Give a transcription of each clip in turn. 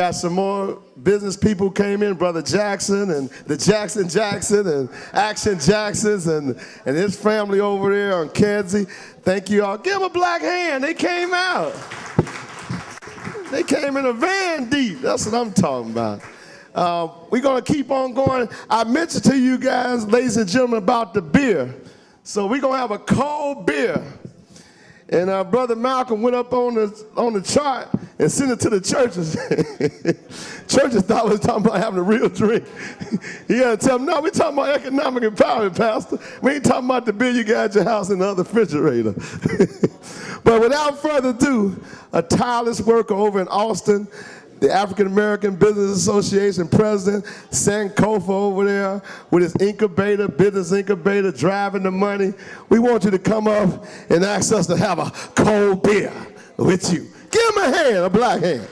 got some more business people came in, Brother Jackson and the Jackson and Action Jacksons and his family over there on Kedzie. Thank you all. Give them a black hand. They came out. They came in a van deep. That's what I'm talking about. We're going to keep on going. I mentioned to you guys, ladies and gentlemen, about the beer. So we're going to have a cold beer. And Brother Malcolm went up on the chart and sent it to the churches. Churches thought we was talking about having a real drink. He had to tell them, no, we're talking about economic empowerment, Pastor. We ain't talking about the beer you got at your house in the other refrigerator. But without further ado, a tireless worker over in Austin, the African American Business Association president, Sankofa over there with his incubator, business incubator, driving the money. We want you to come up and ask us to have a cold beer with you. Give him a hand, a black hand.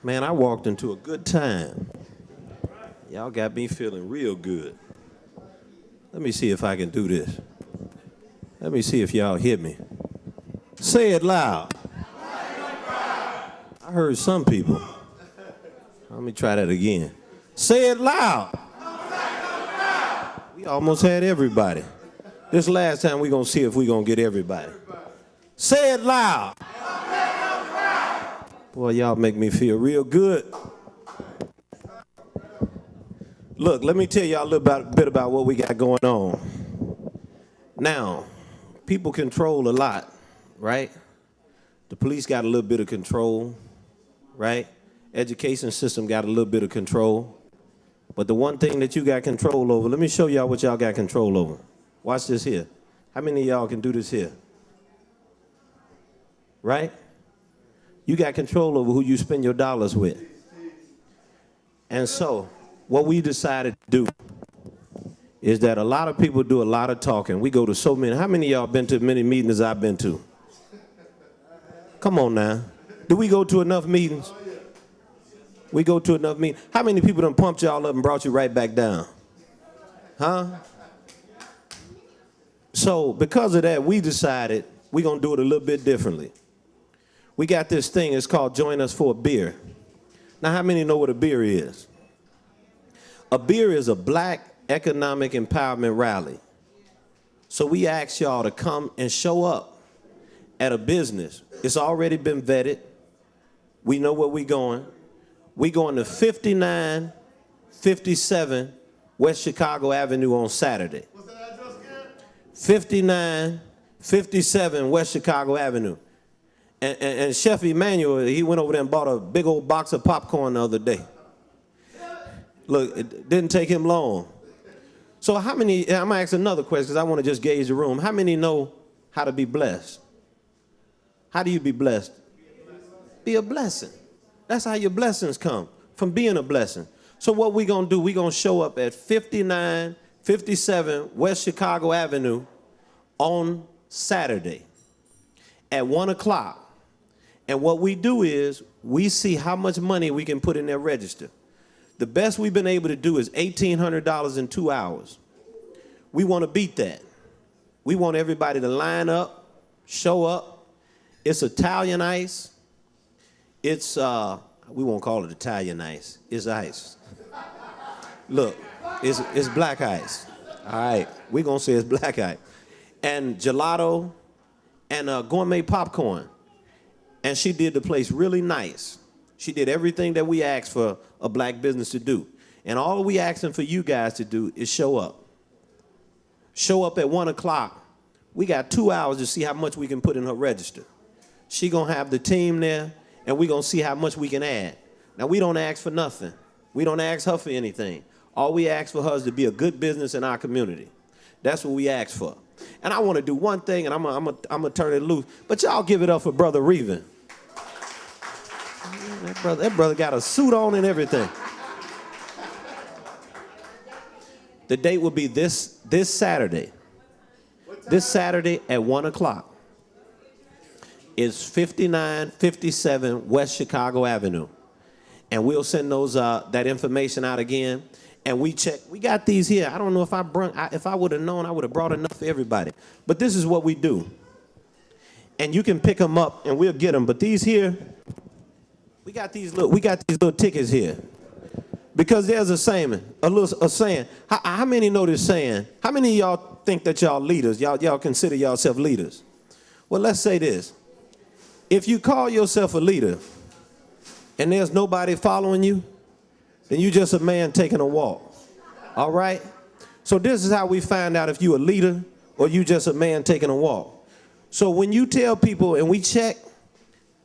Man, I walked into a good time. Y'all got me feeling real good. Let me see if I can do this. Let me see if y'all hear me. Say it loud. I heard some people. Let me try that again. Say it loud. We almost had everybody. This last time we're going to see if we're going to get everybody. Say it loud. Boy, y'all make me feel real good. Look, let me tell y'all a little bit about what we got going on. Now, people control a lot. Right? The police got a little bit of control, right? Education system got a little bit of control. But the one thing that you got control over, let me show y'all what y'all got control over. Watch this here. How many of y'all can do this here? Right? You got control over who you spend your dollars with. And so, what we decided to do is that a lot of people do a lot of talking. We go to so many. How many of y'all been to as many meetings as I've been to? Come on now. Do we go to enough meetings? We go to enough meetings. How many people done pumped y'all up and brought you right back down? Huh? So because of that, we decided we're going to do it a little bit differently. We got this thing, it's called Join Us for a Beer. Now, how many know what a beer is? A beer is a black economic empowerment rally. So we ask y'all to come and show up at a business. It's already been vetted. We know where we're going. We're going to 5957 West Chicago Avenue on Saturday. What's that address again? 5957 West Chicago Avenue. And Chef Emmanuel, he went over there and bought a big old box of popcorn the other day. Look, it didn't take him long. So how many, I'm gonna ask another question because I want to just gauge the room. How many know how to be blessed? How do you be blessed? Be a blessing. That's how your blessings come, from being a blessing. So what we're going to do, we're going to show up at 5957 West Chicago Avenue on Saturday at 1 o'clock. And what we do is we see how much money we can put in their register. The best we've been able to do is $1,800 in 2 hours. We want to beat that. We want everybody to line up, show up. It's Italian ice. It's, we won't call it Italian ice. It's ice. Look, it's black ice. All right, we're going to say it's black ice. And gelato and gourmet popcorn. And she did the place really nice. She did everything that we asked for a black business to do. And all we asking for you guys to do is show up. Show up at 1 o'clock. We got 2 hours to see how much we can put in her register. She gonna have the team there, and we gonna see how much we can add. Now, we don't ask for nothing. We don't ask her for anything. All we ask for her is to be a good business in our community. That's what we ask for. And I want to do one thing, and I'm gonna turn it loose. But y'all give it up for Brother Reven. That brother got a suit on and everything. The date will be this Saturday. This Saturday at 1 o'clock. It's 5957 West Chicago Avenue. And we'll send those that information out again. And we check. We got these here. I don't know if I would have known, I would have brought enough for everybody. But this is what we do. and you can pick them up, and we'll get them. But these here, we got these little tickets here, because there's a saying, a saying. How many know this saying? How many of y'all think that y'all leaders? Y'all consider yourself leaders? Well, let's say this: if you call yourself a leader, and there's nobody following you, then you just a man taking a walk. All right? So this is how we find out if you a leader or you just a man taking a walk. So when you tell people, and we check,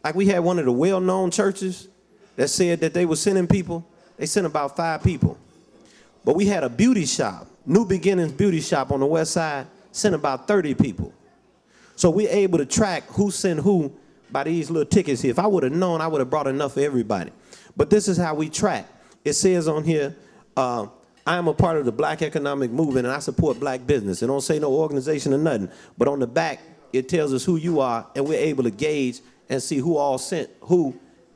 like we had one of the well-known churches that said that they were sending people, they sent about 5 people. But we had a beauty shop, New Beginnings Beauty Shop on the west side, sent about 30 people. So we're able to track who sent who by these little tickets here. If I would have known, I would have brought enough for everybody. But this is how we track. It says on here, I am a part of the Black economic movement, and I support black business. It don't say no organization or nothing. But on the back, it tells us who you are, and we're able to gauge and see who all sent who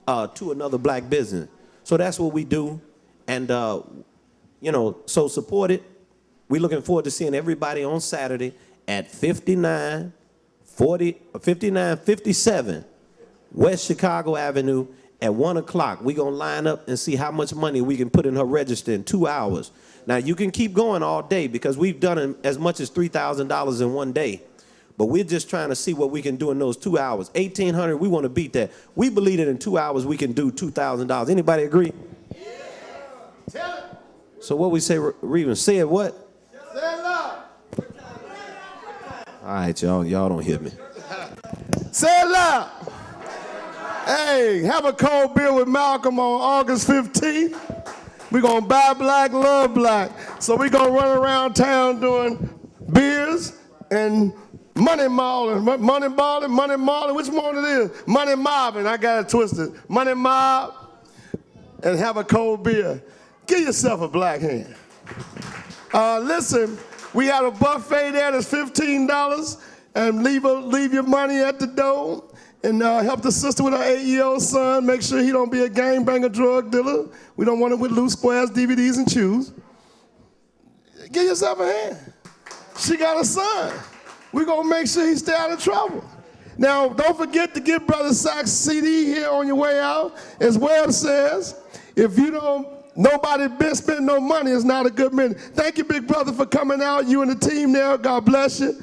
to another black business. So that's what we do. And, so support it. We're looking forward to seeing everybody on Saturday at 5957 West Chicago Avenue at 1 o'clock. We're going to line up and see how much money we can put in her register in 2 hours. Now, you can keep going all day because we've done as much as $3,000 in one day. But we're just trying to see what we can do in those 2 hours. 1,800, we want to beat that. We believe that in 2 hours we can do $2,000. Anybody agree? Yeah. Tell it. So what we say, Reven, say it what? Say it loud. All right, y'all don't hear me. Say it loud. Hey, have a cold beer with Malcolm on August 15th. We're going to buy black, love black. So we're going to run around town doing beers and money mauling, money balling, money mauling. Which one it is? Money mobbing. I got it twisted. Money mob and have a cold beer. Give yourself a black hand. Listen, we got a buffet there that's $15, and leave your money at the door, and help the sister with her 8-year-old son. Make sure he don't be a gangbanger drug dealer. We don't want him with loose squares, DVDs, and shoes. Give yourself a hand. She got a son. We're going to make sure he stay out of trouble. Now, don't forget to get Brother Sack's CD here on your way out. As Webb says, if you don't, nobody been spending no money, it's not a good minute. Thank you, big brother, for coming out. You and the team there, God bless you.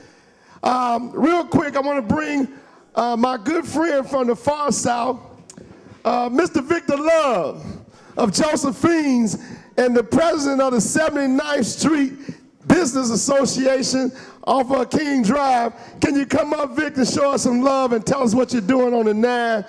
Real quick, I want to bring my good friend from the far south, Mr. Victor Love of Josephine's and the president of the 79th Street Business Association off of King Drive. Can you come up, Vic, and show us some love and tell us what you're doing on the 9?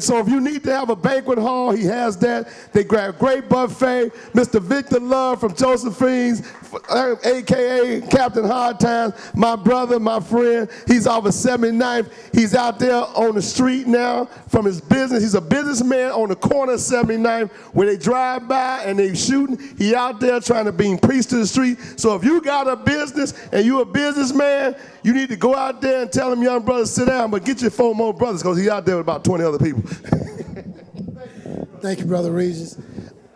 So if you need to have a banquet hall, he has that. They grab great buffet. Mr. Victor Love from Josephine's, a.k.a. Captain Hard Times, my brother, my friend. He's off of 79th. He's out there on the street now from his business. He's a businessman on the corner of 79th. When they drive by and they shooting, he out there trying to bring peace to the street. So if you got a business and you a businessman, you need to go out there and tell them young brothers sit down, but get your 4 more brothers because he's out there with about 20 other people. Thank you, Brother Regis.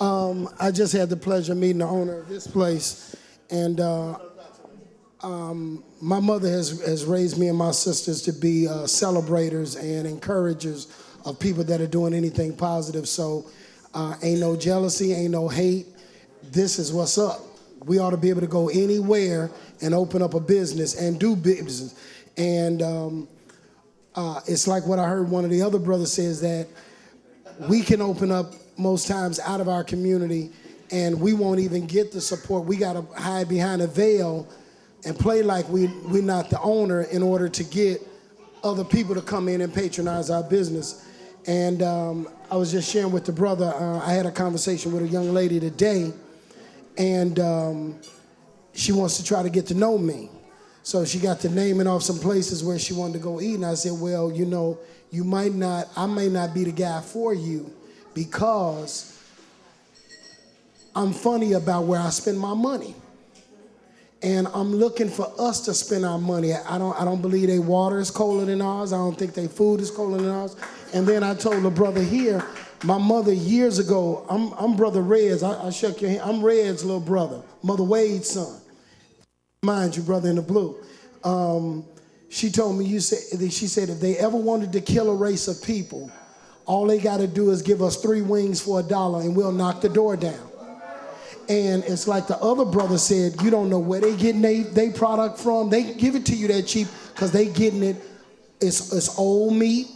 I just had the pleasure of meeting the owner of this place, and my mother has raised me and my sisters to be celebrators and encouragers of people that are doing anything positive. So ain't no jealousy, ain't no hate. This is what's up. We ought to be able to go anywhere and open up a business and do business. And it's like what I heard one of the other brothers say, is that we can open up most times out of our community and we won't even get the support. We got to hide behind a veil and play like we're not the owner in order to get other people to come in and patronize our business. And I was just sharing with the brother, I had a conversation with a young lady today, and she wants to try to get to know me. So she got to naming off some places where she wanted to go eat, and I said, well, you know, I may not be the guy for you because I'm funny about where I spend my money. And I'm looking for us to spend our money. I don't believe their water is colder than ours. I don't think their food is colder than ours. And then I told the brother here, my mother years ago, I'm Brother Red's, I shook your hand, I'm Red's little brother, Mother Wade's son. Mind you, brother in the blue. She told me, she said, if they ever wanted to kill a race of people, all they got to do is give us 3 wings for $1 and we'll knock the door down. And it's like the other brother said, you don't know where they getting they product from. They give it to you that cheap because they getting it. It's old meat,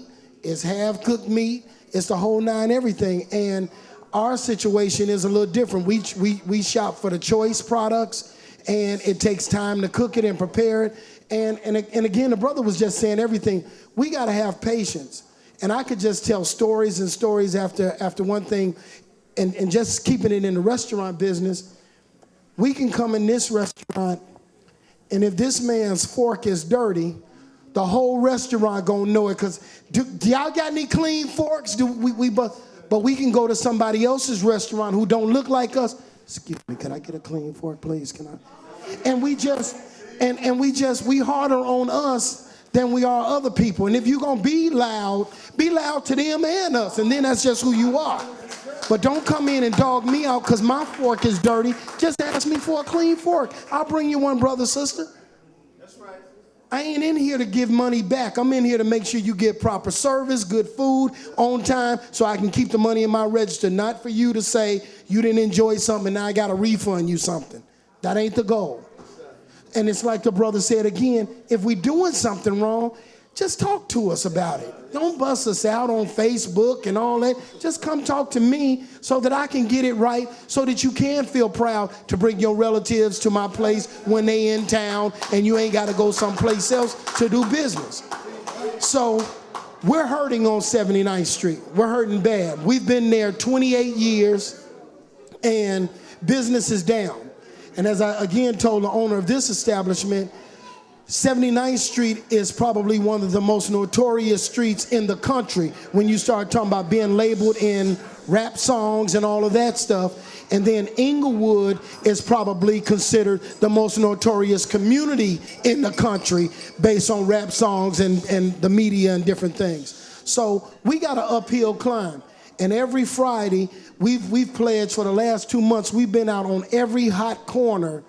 it's half-cooked meat, it's the whole 9 everything. And our situation is a little different. We shop for the choice products, and it takes time to cook it and prepare it. And again, the brother was just saying everything. We got to have patience. And I could just tell stories and stories after one thing. And just keeping it in the restaurant business, we can come in this restaurant, and if this man's fork is dirty, the whole restaurant gonna know it. Cause do y'all got any clean forks? But we can go to somebody else's restaurant who don't look like us. Excuse me, can I get a clean fork, please? Can I? And we harder on us than we are other people. And if you're gonna be loud to them and us, and then that's just who you are. But don't come in and dog me out because my fork is dirty. Just ask me for a clean fork. I'll bring you one, brother, sister. That's right. I ain't in here to give money back. I'm in here to make sure you get proper service, good food, on time, so I can keep the money in my register. Not for you to say you didn't enjoy something and now I got to refund you something. That ain't the goal. And it's like the brother said again, if we doing something wrong, just talk to us about it. Don't bust us out on Facebook and all that. Just come talk to me so that I can get it right, so that you can feel proud to bring your relatives to my place when they in town and you ain't got to go someplace else to do business. So we're hurting on 79th Street. We're hurting bad. We've been there 28 years and business is down. And as I again told the owner of this establishment, 79th Street is probably one of the most notorious streets in the country when you start talking about being labeled in rap songs and all of that stuff. And then Inglewood is probably considered the most notorious community in the country based on rap songs and the media and different things. So we got an uphill climb. And every Friday, we've pledged for the last 2 months, we've been out on every hot corner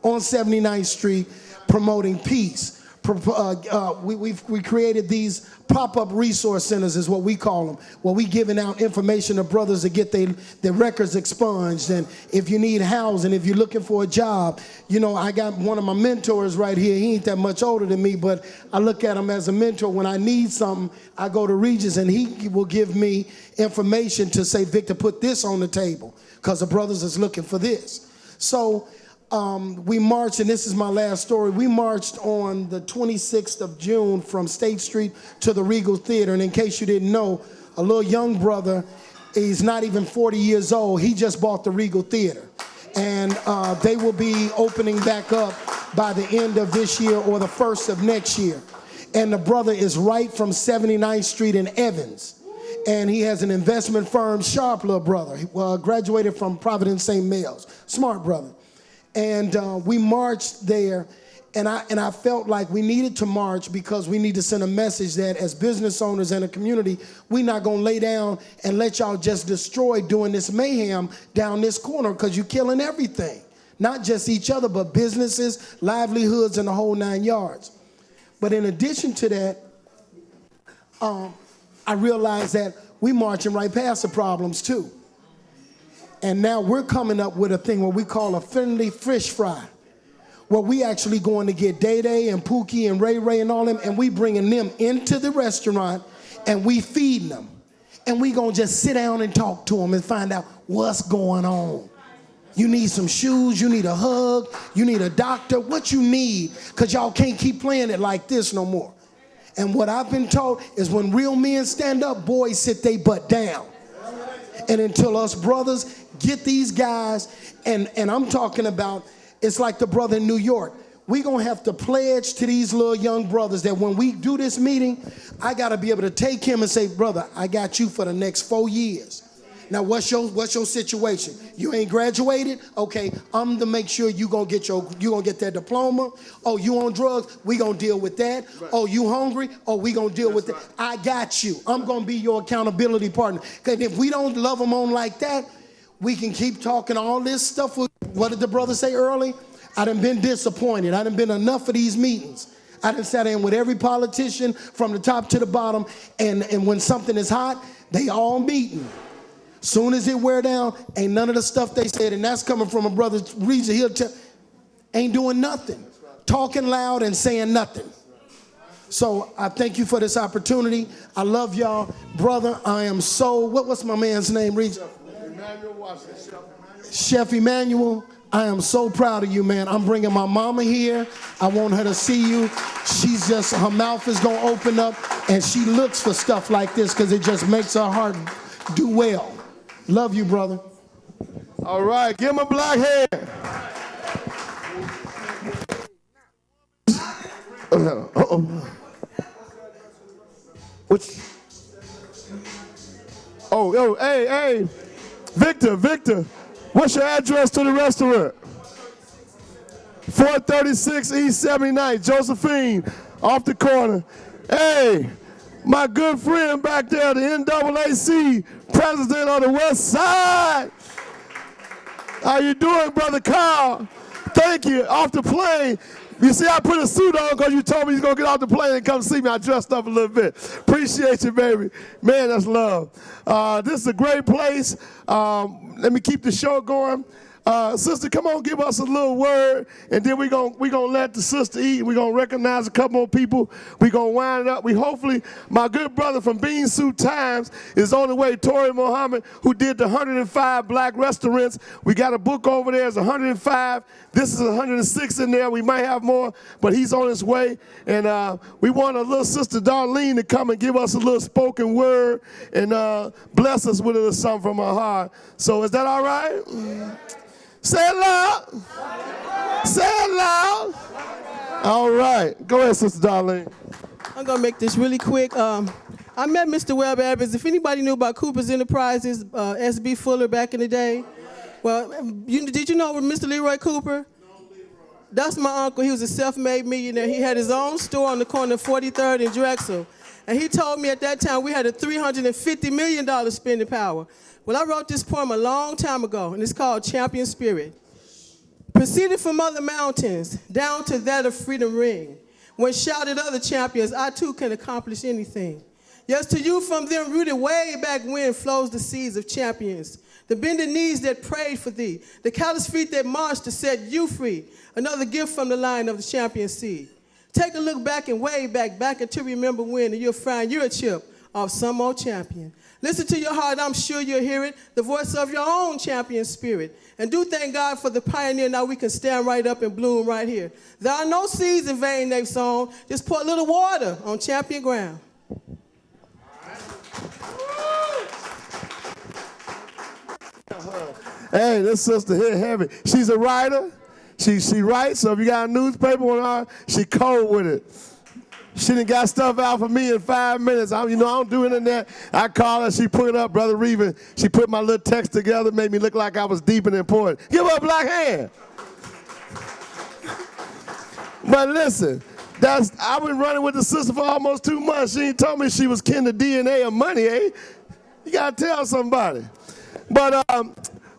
on 79th Street promoting peace. We created these pop-up resource centers is what we call them, where we giving out information to brothers to get their records expunged. And if you need housing, if you're looking for a job, you know, I got one of my mentors right here. He ain't that much older than me, but I look at him as a mentor. When I need something, I go to Regis and he will give me information to say, Victor, put this on the table because the brothers is looking for this. So we marched, and this is my last story. We marched on the 26th of June from State Street to the Regal Theater. And in case you didn't know, a little young brother, he's not even 40 years old. He just bought the Regal Theater. And they will be opening back up by the end of this year or the first of next year. And the brother is right from 79th Street in Evans. And he has an investment firm, sharp little brother. He graduated from Providence St. Mary's, smart brother. And we marched there, and I felt like we needed to march because we need to send a message that as business owners and a community, we're not going to lay down and let y'all just destroy doing this mayhem down this corner because you're killing everything. Not just each other, but businesses, livelihoods, and the whole 9 yards. But in addition to that, I realized that we marching right past the problems too. And now we're coming up with a thing what we call a friendly fish fry, where we actually going to get Day Day and Pookie and Ray Ray and all them, and we bringing them into the restaurant and we feeding them. And we gonna just sit down and talk to them and find out what's going on. You need some shoes, you need a hug, you need a doctor, what you need, because y'all can't keep playing it like this no more. And what I've been told is when real men stand up, boys sit they butt down. And until us brothers get these guys, and I'm talking about, it's like the brother in New York. We're going to have to pledge to these little young brothers that when we do this meeting, I got to be able to take him and say, brother, I got you for the next 4 years. Now, what's your situation? You ain't graduated? Okay, I'm to make sure you gonna get that diploma. Oh, you on drugs? We gonna deal with that. Right. Oh, you hungry? Oh, we gonna deal with that. I got you. I'm gonna be your accountability partner. Because if we don't love them on like that, we can keep talking all this stuff. What did the brother say early? I done been disappointed. I done been enough of these meetings. I done sat in with every politician from the top to the bottom, and when something is hot, they all meeting. Soon as it wear down, ain't none of the stuff they said, and that's coming from a brother, Regis, he'll tell, ain't doing nothing. Talking loud and saying nothing. So I thank you for this opportunity. I love y'all. Brother, I am so, what's my man's name, Regis? Emmanuel Washington. Chef Emmanuel, I am so proud of you, man. I'm bringing my mama here. I want her to see you. She's just, her mouth is gonna open up, and she looks for stuff like this because it just makes her heart do well. Love you, brother. All right, give him a black hand. Which? Oh, hey, Victor, what's your address to the restaurant? 436 East 79th, Josephine, off the corner. Hey, my good friend back there, the NAAC president of the West Side. How you doing, Brother Carl? Thank you, off the plane. You see, I put a suit on because you told me you're going to get off the plane and come see me. I dressed up a little bit. Appreciate you, baby. Man, that's love. This is a great place. Let me keep the show going. Sister, come on, give us a little word, and then we're gonna let the sister eat. We're going to recognize a couple more people. We're going to wind it up. Hopefully, my good brother from Bean Suit Times is on the way, Tori Muhammad, who did the 105 black restaurants. We got a book over there. It's 105. This is 106 in there. We might have more, but he's on his way. And we want a little sister Darlene to come and give us a little spoken word and bless us with a little something from her heart. So is that all right? Say it loud. Say it loud. All right. Go ahead, Sister Darlene. I'm going to make this really quick. I met Mr. Webb Evans. If anybody knew about Cooper's Enterprises, S.B. Fuller back in the day, well, did you know Mr. Leroy Cooper? That's my uncle. He was a self-made millionaire. He had his own store on the corner of 43rd and Drexel. And he told me at that time we had a $350 million spending power. Well, I wrote this poem a long time ago, and it's called Champion Spirit. Proceeded from other mountains, down to that of Freedom Ring. When shouted other champions, I too can accomplish anything. Yes, to you from them rooted way back when flows the seeds of champions. The bended knees that prayed for thee, the callous feet that marched to set you free. Another gift from the line of the champion seed. Take a look back and way back and to remember when, and you'll find you're a chip of some old champion. Listen to your heart, I'm sure you'll hear it, the voice of your own champion spirit. And do thank God for the pioneer, now we can stand right up and bloom right here. There are no seeds in vain they've sown, just pour a little water on champion ground. Hey, this sister hit heavy. She's a writer. She writes, so if you got a newspaper on her, she cold with it. She done got stuff out for me in 5 minutes. I don't do internet. I call her, she put it up, Brother Reeven. She put my little text together, made me look like I was deep and important. Give her a black hand. But listen, I've been running with the sister for almost 2 months. She ain't told me she was kin to DNA or money, eh? You gotta tell somebody. But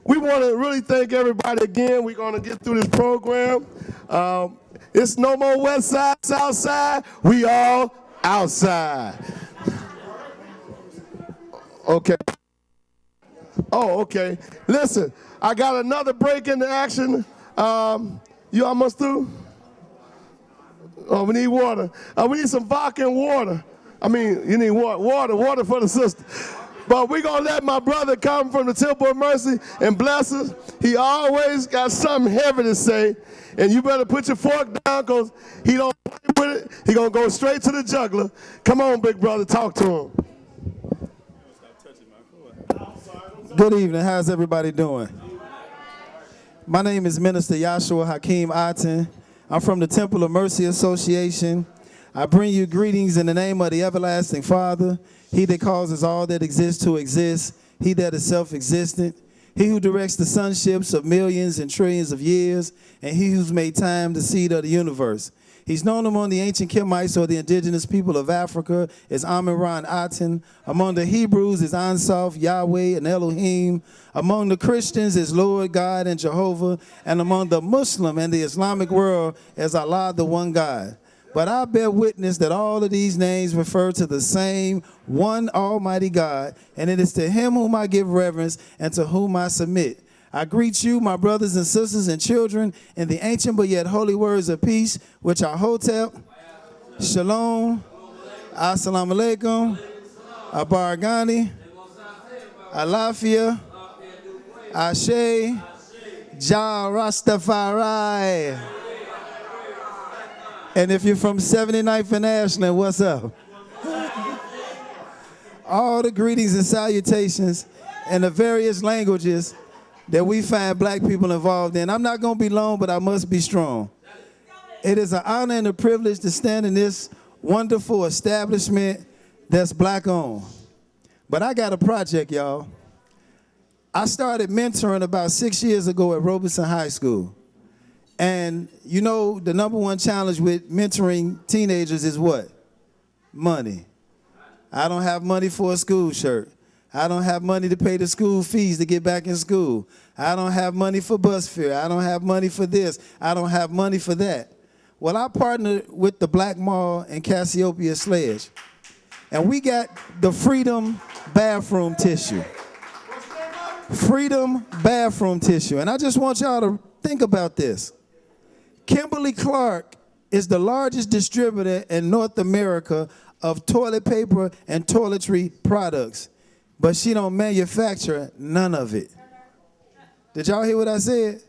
we want to really thank everybody again. We're gonna get through this program. It's no more West Side, South Side. We all outside. Okay. Oh, okay. Listen, I got another break into action. You almost through? Oh, we need water. We need some vodka and water. I mean, you need water for the sister. But we're going to let my brother come from the Temple of Mercy and bless us. He always got something heavy to say. And you better put your fork down because he don't play with it. He going to go straight to the juggler. Come on, big brother, talk to him. Good evening. How's everybody doing? My name is Minister Yahshua Hakeem Aten. I'm from the Temple of Mercy Association. I bring you greetings in the name of the everlasting Father, he that causes all that exists to exist, he that is self-existent, he who directs the sunships of millions and trillions of years, and he who's made time the seed of the universe. He's known among the ancient Kemites, or the indigenous people of Africa, as Amun-Ra Aten. Among the Hebrews is Ansaf, Yahweh, and Elohim. Among the Christians is Lord God and Jehovah. And among the Muslim and the Islamic world is Allah, the one God. But I bear witness that all of these names refer to the same one almighty God, and it is to him whom I give reverence and to whom I submit. I greet you, my brothers and sisters and children, in the ancient but yet holy words of peace, which are Hotep, Shalom, Assalamu alaikum, Abaragani, Alafia, Ashe, Jah Rastafari. And if you're from 79th and Ashland, what's up? All the greetings and salutations in the various languages that we find black people involved in. I'm not going to be long, but I must be strong. It is an honor and a privilege to stand in this wonderful establishment that's black owned. But I got a project, y'all. I started mentoring about 6 years ago at Robeson High School. And you know, the number one challenge with mentoring teenagers is what? Money. I don't have money for a school shirt. I don't have money to pay the school fees to get back in school. I don't have money for bus fare. I don't have money for this. I don't have money for that. Well, I partnered with the Black Mall and Cassiopeia Sledge. And we got the Freedom bathroom tissue. Freedom bathroom tissue. And I just want y'all to think about this. Kimberly-Clark is the largest distributor in North America of toilet paper and toiletry products, but she don't manufacture none of it. Did y'all hear what I said?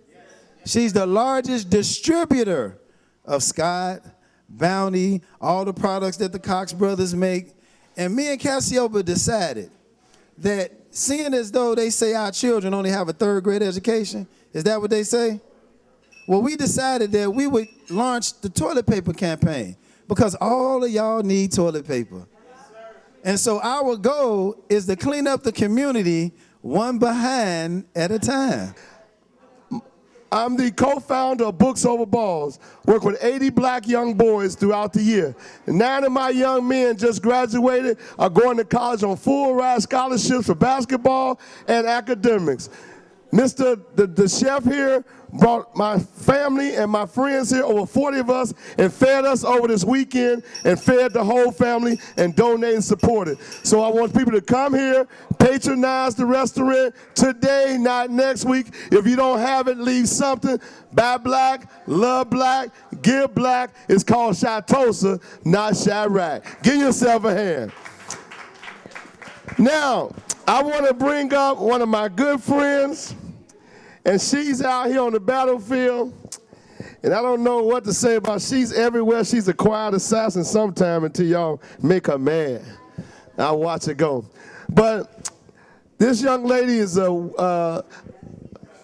She's the largest distributor of Scott, Bounty, all the products that the Cox brothers make. And me and Cassiopeia decided that seeing as though they say our children only have a third grade education, is that what they say? Well, we decided that we would launch the toilet paper campaign because all of y'all need toilet paper. And so our goal is to clean up the community one behind at a time. I'm the co-founder of Books Over Balls, work with 80 black young boys throughout the year. 9 of my young men just graduated, are going to college on full ride scholarships for basketball and academics. Mr. The chef here brought my family and my friends here, over 40 of us, and fed us over this weekend and fed the whole family and donated and supported. So I want people to come here, patronize the restaurant today, not next week. If you don't have it, leave something. Buy black, love black, give black. It's called Shatosa, not Chirac. Give yourself a hand. Now, I want to bring up one of my good friends, and she's out here on the battlefield, and I don't know what to say about. She's everywhere. She's a quiet assassin sometime until y'all make her mad. I'll watch her go. But this young lady is a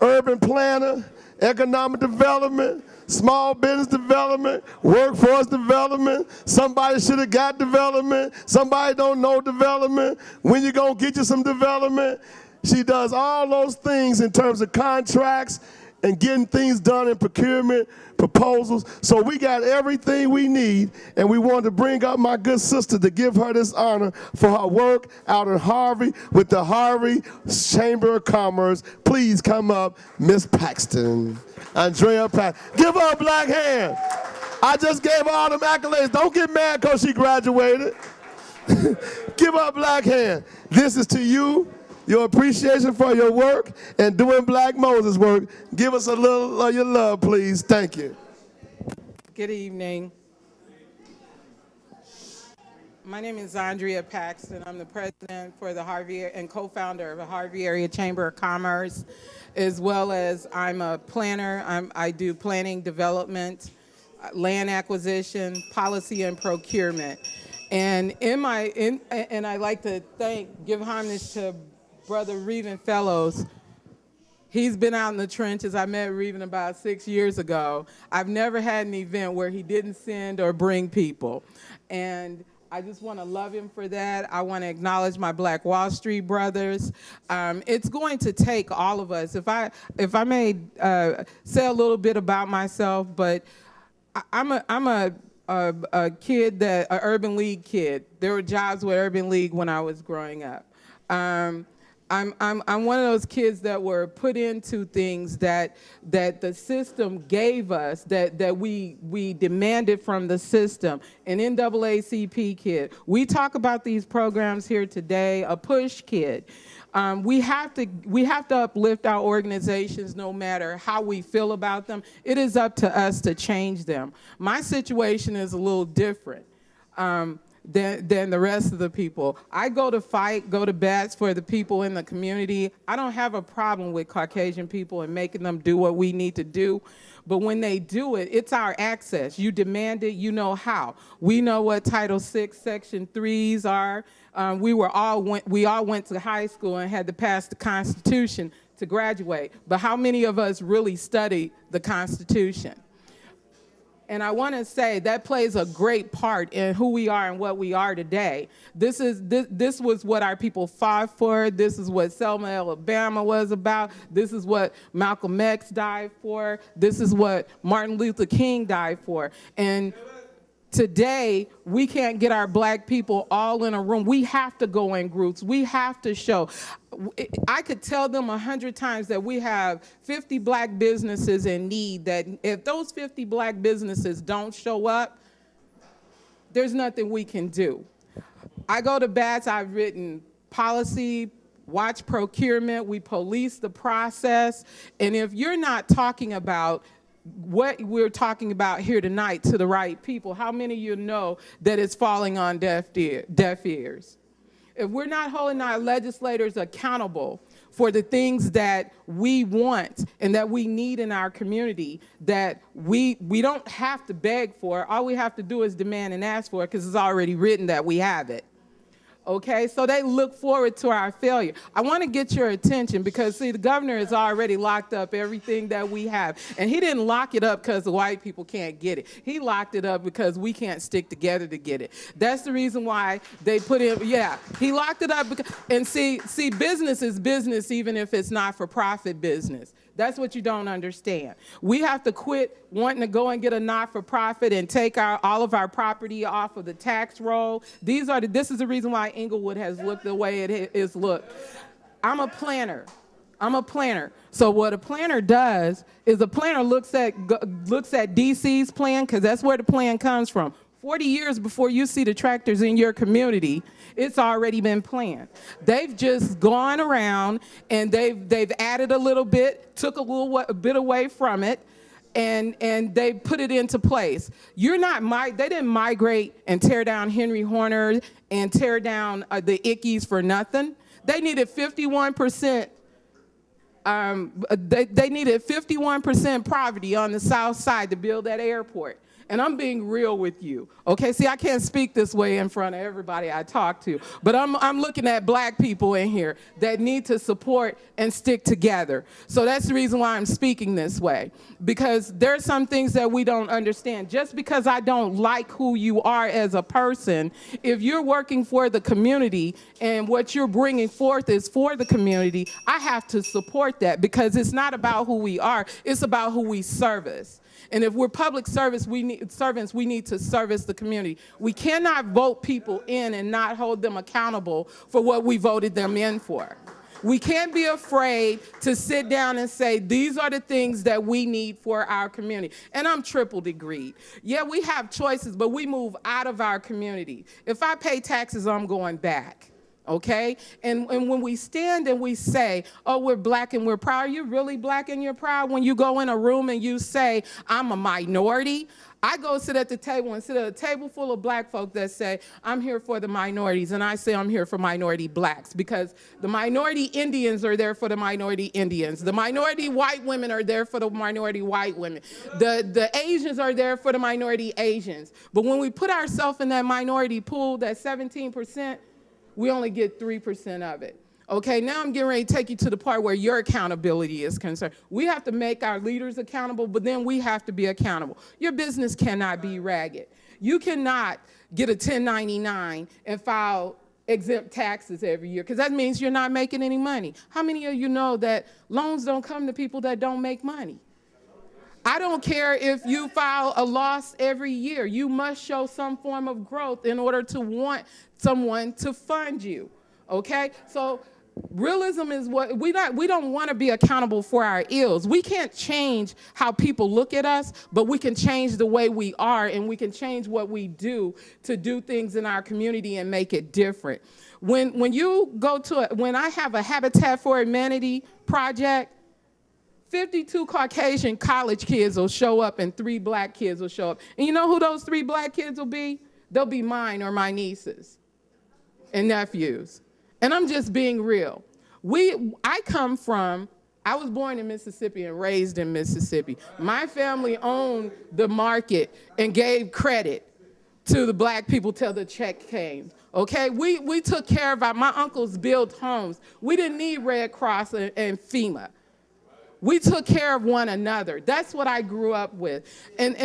urban planner, economic development, small business development, workforce development. Somebody should have got development. Somebody don't know development. When you gonna get you some development? She does all those things in terms of contracts and getting things done in procurement, proposals. So we got everything we need, and we wanted to bring up my good sister to give her this honor for her work out in Harvey with the Harvey Chamber of Commerce. Please come up, Miss Paxton. Andrea Paxton. Give her a black hand. I just gave her all them accolades. Don't get mad because she graduated. Give her a black hand. This is to you. Your appreciation for your work and doing Black Moses work. Give us a little of your love, please. Thank you. Good evening. My name is Andrea Paxton. I'm the president for the Harvey and co-founder of the Harvey Area Chamber of Commerce, as well as I'm a planner. I do planning, development, land acquisition, policy, and procurement. And and I like to give homage to Brother Reven Fellows. He's been out in the trenches. I met Reven about 6 years ago. I've never had an event where he didn't send or bring people. And I just want to love him for that. I want to acknowledge my Black Wall Street brothers. It's going to take all of us. If I may say a little bit about myself, but I'm a kid an Urban League kid. There were jobs with Urban League when I was growing up. I'm one of those kids that were put into things that the system gave us, that we demanded from the system. An NAACP kid. We talk about these programs here today. A push kid. We have to uplift our organizations no matter how we feel about them. It is up to us to change them. My situation is a little different than the rest of the people. I go to bats for the people in the community. I don't have a problem with Caucasian people and making them do what we need to do. But when they do it, it's our access. You demand it, you know how. We know what Title VI, Section 3s are. We all went to high school and had to pass the Constitution to graduate. But how many of us really studied the Constitution? And I want to say that plays a great part in who we are and what we are today. This was what our people fought for. This is what Selma, Alabama was about. This is what Malcolm X died for. This is what Martin Luther King died for. And today, we can't get our black people all in a room. We have to go in groups. We have to show. I could tell them 100 times that we have 50 black businesses in need, that if those 50 black businesses don't show up, there's nothing we can do. I go to bats, I've written policy, watch procurement, we police the process, and if you're not talking about what we're talking about here tonight to the right people, how many of you know that it's falling on deaf ears? If we're not holding our legislators accountable for the things that we want and that we need in our community, that we don't have to beg for, all we have to do is demand and ask for it because it's already written that we have it. Okay, so they look forward to our failure. I want to get your attention because, see, the governor has already locked up everything that we have. And he didn't lock it up because the white people can't get it. He locked it up because we can't stick together to get it. That's the reason why they put in, he locked it up. And see, business is business even if it's not for profit business. That's what you don't understand. We have to quit wanting to go and get a not-for-profit and take all of our property off of the tax roll. This is the reason why Inglewood has looked the way it is looked. I'm a planner. So what a planner does is a planner looks at DC's plan, because that's where the plan comes from. 40 years before you see the tractors in your community, it's already been planned. They've just gone around and they've added a little bit, took a bit away from it, and they put it into place. They didn't migrate and tear down Henry Horner and tear down the Ickeys for nothing. They needed 51%. They needed 51% poverty on the south side to build that airport. And I'm being real with you, okay? See, I can't speak this way in front of everybody I talk to, but I'm looking at black people in here that need to support and stick together. So that's the reason why I'm speaking this way, because there are some things that we don't understand. Just because I don't like who you are as a person, if you're working for the community and what you're bringing forth is for the community, I have to support that, because it's not about who we are, it's about who we service. And if we're public servants, we need to service the community. We cannot vote people in and not hold them accountable for what we voted them in for. We can't be afraid to sit down and say, these are the things that we need for our community. And I'm triple degreed. Yeah, we have choices, but we move out of our community. If I pay taxes, I'm going back. Okay? And when we stand and we say, oh, we're black and we're proud, are you really black and you're proud when you go in a room and you say, I'm a minority? I go sit at the table and sit at a table full of black folk that say, I'm here for the minorities, and I say I'm here for minority blacks, because the minority Indians are there for the minority Indians. The minority white women are there for the minority white women. The Asians are there for the minority Asians. But when we put ourselves in that minority pool, that 17%, we only get 3% of it. Okay, now I'm getting ready to take you to the part where your accountability is concerned. We have to make our leaders accountable, but then we have to be accountable. Your business cannot be ragged. You cannot get a 1099 and file exempt taxes every year, because that means you're not making any money. How many of you know that loans don't come to people that don't make money? I don't care if you file a loss every year. You must show some form of growth in order to want someone to fund you, okay? So Realism is what we don't want to be accountable for our ills. We can't change how people look at us, but we can change the way we are, and we can change what we do to do things in our community and make it different. When you go to when I have a Habitat for Humanity project, 52 Caucasian college kids will show up and 3 black kids will show up. And you know who those 3 black kids will be? They'll be mine or my nieces and nephews. And I'm just being real. I was born in Mississippi and raised in Mississippi. My family owned the market and gave credit to the black people till the check came. Okay, we took care of my uncles built homes. We didn't need Red Cross and FEMA. We took care of one another. That's what I grew up with. And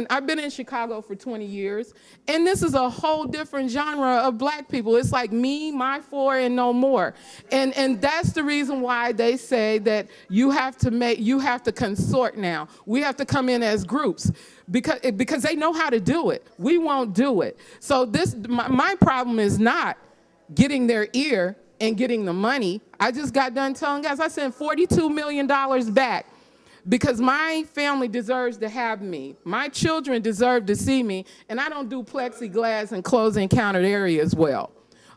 I've been in Chicago for 20 years, and this is a whole different genre of black people. It's like me, my 4, and no more. And that's the reason why they say that you have to consort now. We have to come in as groups because they know how to do it. We won't do it. So my problem is not getting their ear and getting the money. I just got done telling guys I sent $42 million back because my family deserves to have me. My children deserve to see me, and I don't do plexiglass and close encountered areas well.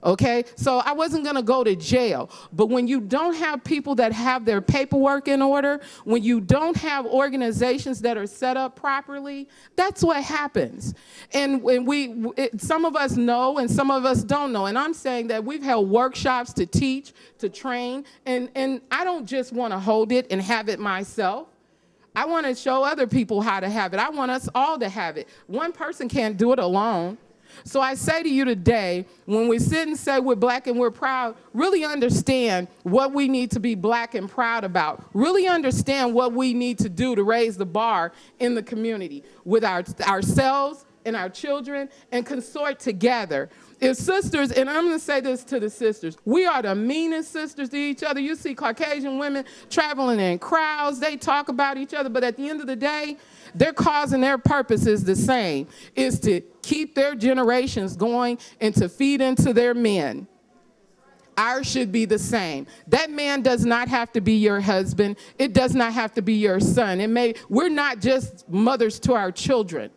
Okay, so I wasn't gonna go to jail, but when you don't have people that have their paperwork in order, when you don't have organizations that are set up properly, that's what happens. And when some of us know and some of us don't know, and I'm saying that we've held workshops to teach, to train, and I don't just wanna hold it and have it myself. I wanna show other people how to have it. I want us all to have it. One person can't do it alone. So I say to you today, when we sit and say we're black and we're proud, really understand what we need to be black and proud about. Really understand what we need to do to raise the bar in the community with ourselves and our children, and consort together. If sisters, and I'm gonna say this to the sisters, we are the meanest sisters to each other. You see Caucasian women traveling in crowds, they talk about each other, but at the end of the day, their cause and their purpose is the same, is to keep their generations going and to feed into their men. Ours should be the same. That man does not have to be your husband. It does not have to be your son. We're not just mothers to our children.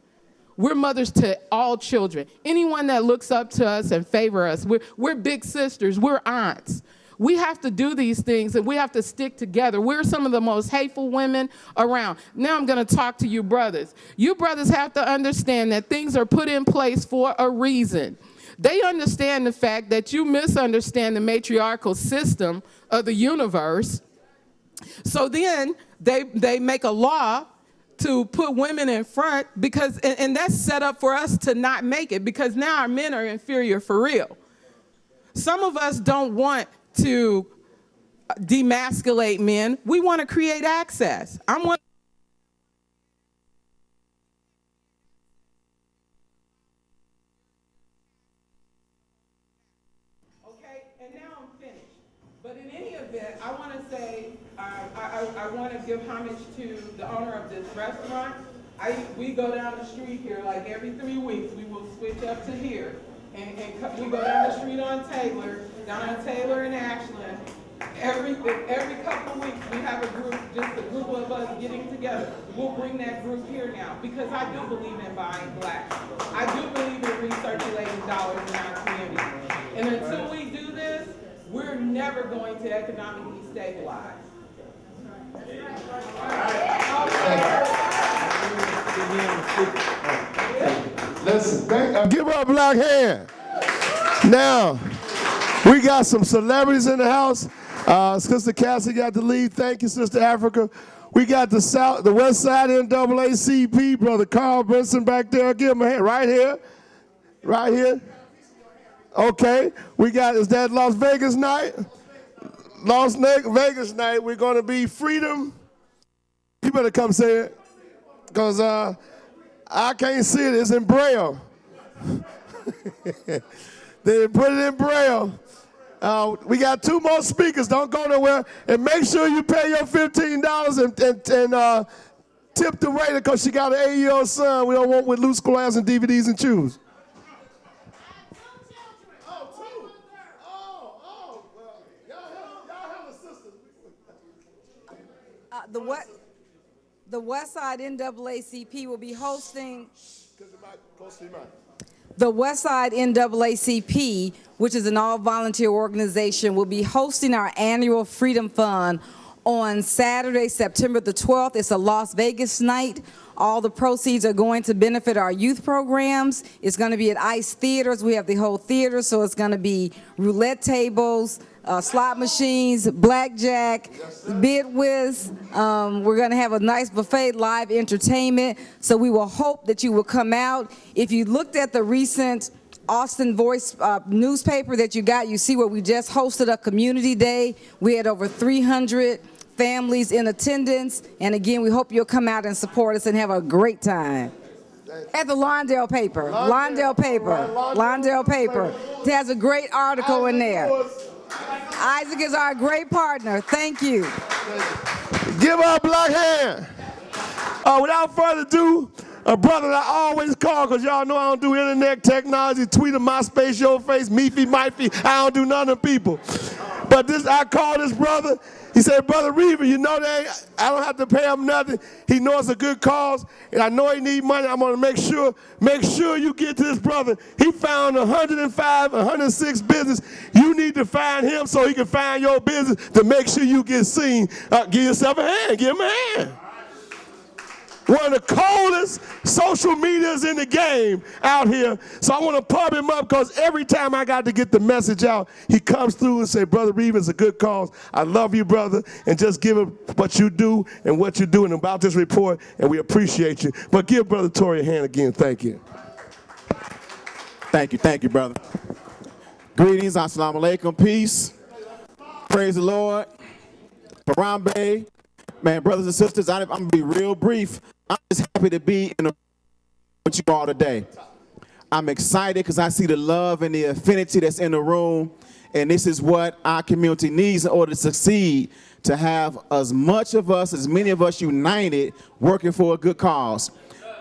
We're mothers to all children. Anyone that looks up to us and favor us, we're big sisters, we're aunts. We have to do these things and we have to stick together. We're some of the most hateful women around. Now I'm gonna talk to you brothers. You brothers have to understand that things are put in place for a reason. They understand the fact that you misunderstand the matriarchal system of the universe. So then they make a law to put women in front because, and that's set up for us to not make it because now our men are inferior for real. Some of us don't want to demasculate men. We want to create access. Okay, and now I'm finished. But in any event, I want to say, I want to give homage to the owner of this restaurant. We go down the street here like every 3 weeks. We will switch up to here. And we go down the street on Taylor, and Ashland. Every couple of weeks we have a group, just a group of us getting together. We'll bring that group here now because I do believe in buying black. I do believe in recirculating dollars in our community. And until we do this, we're never going to economically stabilize. Listen, give her a black hand. Now, we got some celebrities in the house. Sister Cassie got to leave. Thank you, Sister Africa. We got the West Side NAACP, Brother Carl Benson back there. Give him a hand. Right here. Right here. Okay. Is that Las Vegas night? Las Vegas night, we're going to be freedom. You better come say it. Because I can't see it. It's in Braille. They put it in Braille. We got 2 more speakers. Don't go nowhere. And make sure you pay your $15 and tip the waiter because she got an 8-year-old son. We don't want with loose glass and DVDs and shoes. The Westside NAACP will be hosting. The Westside NAACP, which is an all-volunteer organization, will be hosting our annual Freedom Fund on Saturday, September the 12th. It's a Las Vegas night. All the proceeds are going to benefit our youth programs. It's going to be at ICE Theaters. We have the whole theater, so it's going to be roulette tables, slot machines, blackjack, bid whiz. We're going to have a nice buffet, live entertainment. So we will hope that you will come out. If you looked at the recent Austin Voice newspaper that you got, you see where we just hosted a community day. We had over 300 families in attendance. And again, we hope you'll come out and support us and have a great time. At the Lawndale paper. Lawndale paper. Lawndale paper. It has a great article in there. Isaac is our great partner. Thank you. Give her a black hand. Without further ado, a brother that I always call, because y'all know I don't do internet technology, Twitter, MySpace, Your Face, Meefy, Mifey. I don't do none of them people. But I call this brother. He said, Brother Reaver, you know that I don't have to pay him nothing. He knows it's a good cause, and I know he need money. I'm going to make sure you get to this brother. He found 105, 106 business. You need to find him so he can find your business to make sure you get seen. Give yourself a hand. Give him a hand. One of the coldest social medias in the game out here. So I want to pump him up because every time I got to get the message out, he comes through and say, Brother Reaver, it's a good cause. I love you, brother. And just give him what you do and what you're doing about this report, and we appreciate you. But give Brother Tory a hand again. Thank you. Thank you, brother. Greetings, assalamu alaikum, peace. Praise the Lord. Harambe. Man, brothers and sisters, I'm going to be real brief. I'm just happy to be in with you all today. I'm excited because I see the love and the affinity that's in the room, and this is what our community needs in order to succeed, to have as many of us united, working for a good cause.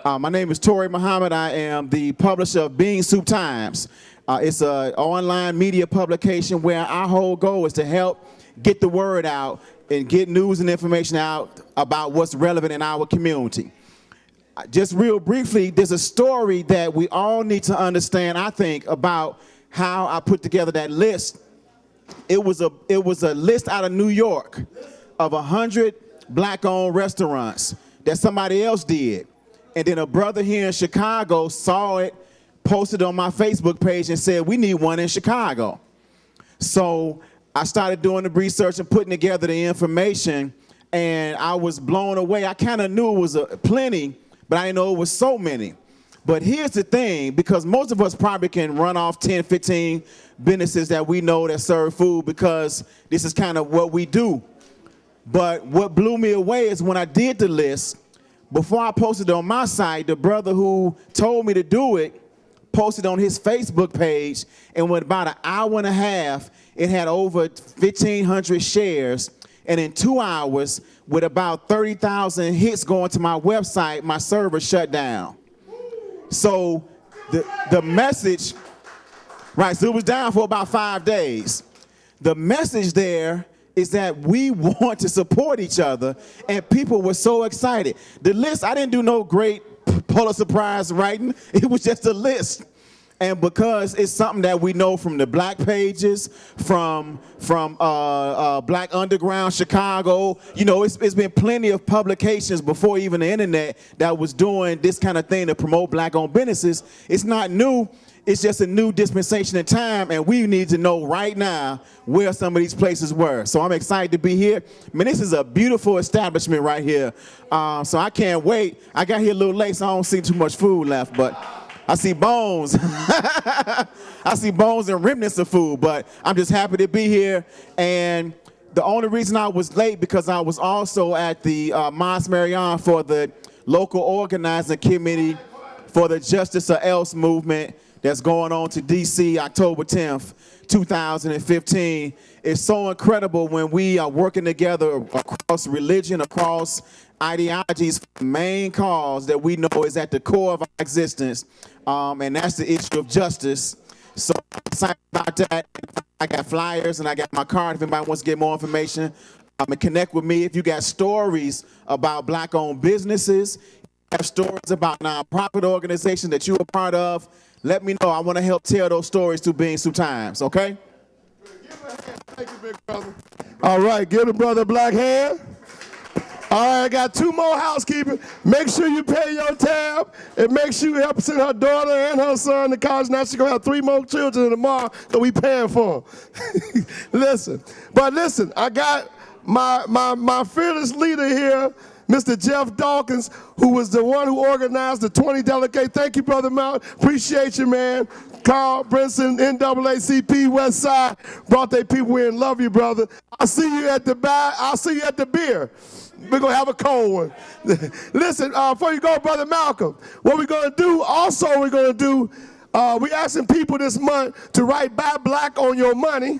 My name is Tory Muhammad. I am the publisher of Bean Soup Times. It's an online media publication where our whole goal is to help get the word out and get news and information out about what's relevant in our community. Just real briefly, there's a story that we all need to understand, I think, about how I put together that list. It was a list out of New York of 100 black-owned restaurants that somebody else did. And then a brother here in Chicago saw it, posted on my Facebook page and said, we need one in Chicago. So I started doing the research and putting together the information, and I was blown away. I kind of knew it was plenty, but I didn't know it was so many. But here's the thing, because most of us probably can run off 10, 15 businesses that we know that serve food because this is kind of what we do. But what blew me away is when I did the list, before I posted it on my site, the brother who told me to do it posted on his Facebook page, and with about an hour and a half, it had over 1,500 shares. And in 2 hours, with about 30,000 hits going to my website, my server shut down. So the message, right, so it was down for about 5 days. The message there is that we want to support each other, and people were so excited. The list, I didn't do no great Pulitzer Prize writing. It was just a list. And because it's something that we know from the Black pages, from Black Underground Chicago, you know, it's been plenty of publications before even the internet that was doing this kind of thing to promote black-owned businesses. It's not new. It's just a new dispensation of time, and we need to know right now where some of these places were. So I'm excited to be here. I mean, this is a beautiful establishment right here. So I can't wait. I got here a little late, so I don't see too much food left, but I see bones. I see bones and remnants of food, but I'm just happy to be here. And the only reason I was late because I was also at the Mosque Marion for the local organizing committee for the Justice or Else movement that's going on to DC October 10th, 2015. It's so incredible when we are working together across religion, across ideologies for the main cause that we know is at the core of our existence, and that's the issue of justice. So I'm excited about that. I got flyers and I got my card if anybody wants to get more information. And connect with me if you got stories about black-owned businesses, have stories about nonprofit organizations that you're a part of. Let me know. I want to help tell those stories through Beans Through Times, okay? Thank you, big brother. All right, give the brother a black hand. All right, I got 2 more housekeeping. Make sure you pay your tab, and make sure you help send her daughter and her son to college. Now she's going to have 3 more children tomorrow, so we paying for them. Listen, I got my fearless leader here, Mr. Jeff Dawkins, who was the one who organized the 20 delegates. Thank you, Brother Mount. Appreciate you, man. Carl Brinson, NAACP, West Side, brought their people in. Love you, brother. I'll see you at the bar. I'll see you at the beer. We're going to have a cold one. Listen, before you go, Brother Malcolm, what we're going to do, also we're going to do, we're asking people this month to write "Buy Black" on your money,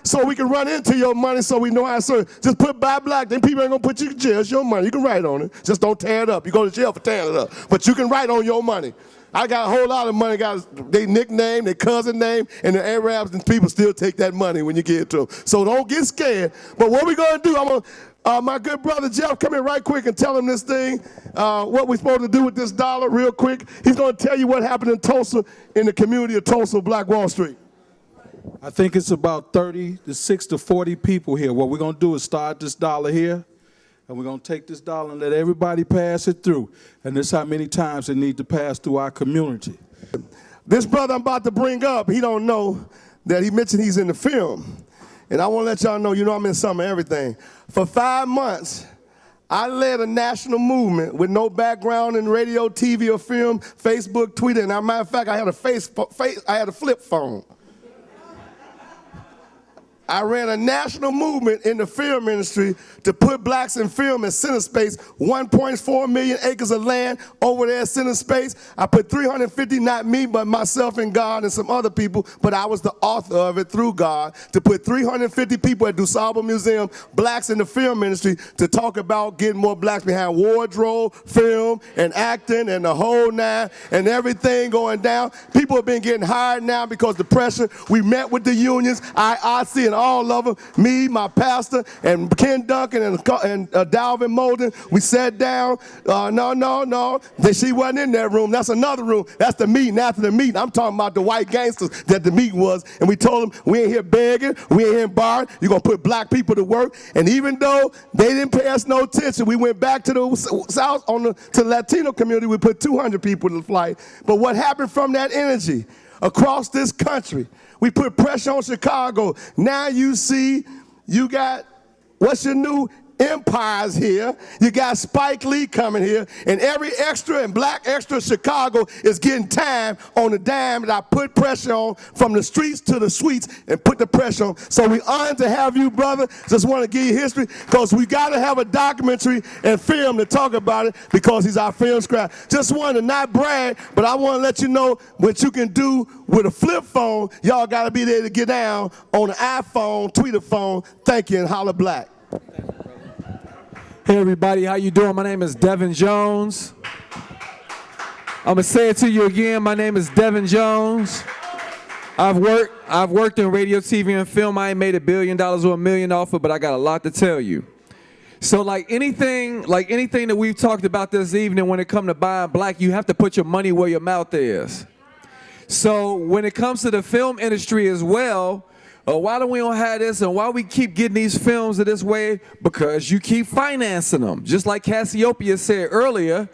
so we can run into your money so we know how to serve. Just put "Buy Black," then people ain't gonna put you in jail. It's your money. You can write on it. Just don't tear it up. You go to jail for tearing it up. But you can write on your money. I got a whole lot of money, got their nickname, their cousin name, and the Arabs, and people still take that money when you give it to them. So don't get scared. But what we're gonna do, I'm gonna, my good brother Jeff, come in right quick and tell him this thing, what we're supposed to do with this dollar real quick. He's gonna tell you what happened in Tulsa, in the community of Tulsa, Black Wall Street. I think it's about 36 to 40 people here. What we're going to do is start this dollar here, and we're going to take this dollar and let everybody pass it through. And this is how many times it needs to pass through our community. This brother I'm about to bring up, he don't know that he mentioned he's in the film. And I want to let y'all know, you know I'm in some of everything. For 5 months, I led a national movement with no background in radio, TV, or film, Facebook, Twitter. And as a matter of fact, I had a flip phone. I ran a national movement in the film industry to put blacks in film and center space, 1.4 million acres of land over there at center space. I put 350, not me, but myself and God and some other people, but I was the author of it through God, to put 350 people at DuSable Museum, blacks in the film industry, to talk about getting more blacks behind wardrobe, film, and acting, and the whole 9, and everything going down. People have been getting hired now because the pressure. We met with the unions, IRC, and all of them, me, my pastor, and Ken Duncan, and Dalvin Molden. We sat down. No. She wasn't in that room. That's another room. That's the meeting. After the meeting, I'm talking about the white gangsters that the meeting was. And we told them, we ain't here begging. We ain't here borrowing. You're going to put black people to work. And even though they didn't pay us no attention, we went back to the South, to the Latino community. We put 200 people in the flight. But what happened from that energy across this country? We put pressure on Chicago. Now you see, you got, what's your new empires here? You got Spike Lee coming here, and every extra and black extra Chicago is getting time on the dime that I put pressure on from the streets to the suites and put the pressure on. So we honored to have you, brother. Just want to give you history, because we got to have a documentary and film to talk about it, because he's our film scribe. Just wanted to not brag, but I want to let you know what you can do with a flip phone. Y'all got to be there to get down on an iPhone, Twitter phone. Thank you, and holla black. Hey everybody, how you doing? My name is Devin Jones. I'm gonna say it to you again. My name is Devin Jones. I've worked in radio, TV, and film. I ain't made $1 billion or $1 million off it, but I got a lot to tell you. So like anything that we've talked about this evening, when it comes to buying black, you have to put your money where your mouth is. So when it comes to the film industry as well, why don't we don't have this, and why we keep getting these films this way? Because you keep financing them. Just like Cassiopeia said earlier,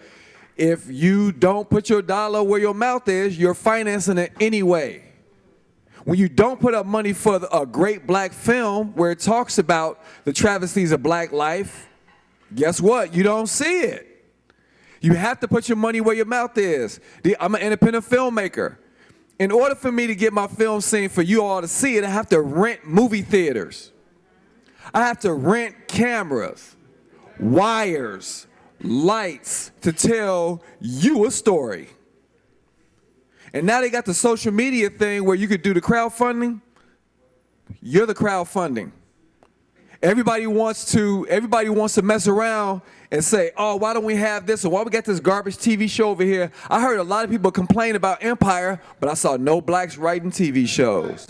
if you don't put your dollar where your mouth is, you're financing it anyway. When you don't put up money for a great black film where it talks about the travesties of black life, guess what? You don't see it. You have to put your money where your mouth is. I'm an independent filmmaker. In order for me to get my film seen for you all to see it, I have to rent movie theaters. I have to rent cameras, wires, lights to tell you a story. And now they got the social media thing where you could do the crowdfunding. You're the crowdfunding. Everybody wants to mess around and say, oh, why don't we have this, or why we got this garbage TV show over here? I heard a lot of people complain about Empire, but I saw no blacks writing TV shows.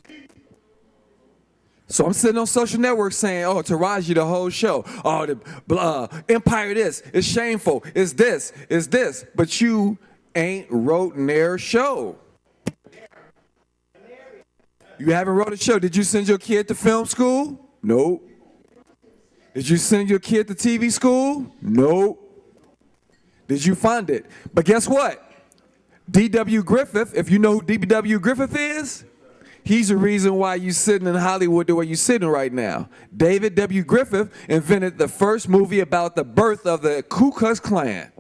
So I'm sitting on social networks saying, oh, Taraji the whole show. Oh, the Empire this. It's shameful. It's this. It's this. But you ain't wrote their show. You haven't wrote a show. Did you send your kid to film school? Nope. Did you send your kid to TV school? Nope. Did you fund it? But guess what? D.W. Griffith, if you know who D.W. Griffith is, he's the reason why you're sitting in Hollywood the way you're sitting right now. David W. Griffith invented the first movie about the birth of the Ku Klux Klan.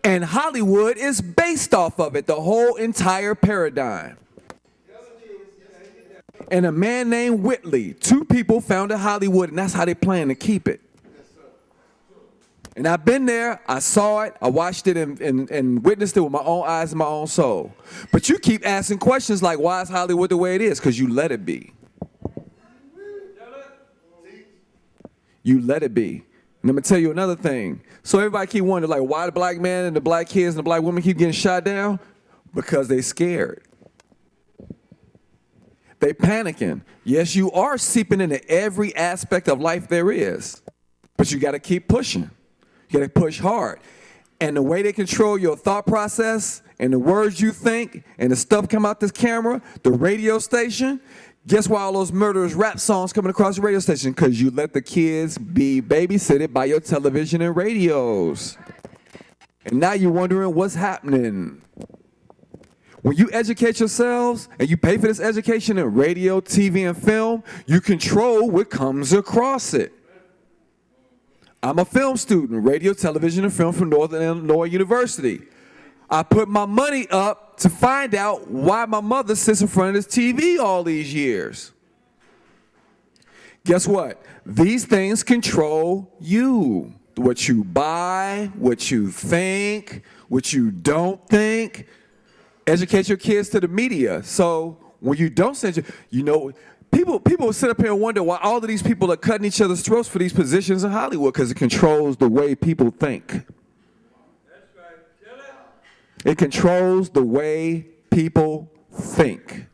And Hollywood is based off of it, the whole entire paradigm. And a man named Whitley, two people founded Hollywood, and that's how they plan to keep it. And I've been there, I saw it, I watched it and witnessed it with my own eyes and my own soul. But you keep asking questions like, why is Hollywood the way it is? Because you let it be. You let it be. And I'm going to tell you another thing. So everybody keep wondering, like, why the black man and the black kids and the black women keep getting shot down? Because they scared. They panicking. Yes, you are seeping into every aspect of life there is. But you got to keep pushing. You got to push hard. And the way they control your thought process and the words you think and the stuff come out this camera, the radio station, guess why all those murderous rap songs coming across the radio station? Because you let the kids be babysitted by your television and radios. And now you're wondering what's happening. When you educate yourselves and you pay for this education in radio, TV, and film, you control what comes across it. I'm a film student, radio, television, and film from Northern Illinois University. I put my money up to find out why my mother sits in front of this TV all these years. Guess what? These things control you. What you buy, what you think, what you don't think. Educate your kids to the media. So when you don't send your, you know, people sit up here and wonder why all of these people are cutting each other's throats for these positions in Hollywood, because it controls the way people think. That's right. Kill it. It controls the way people think.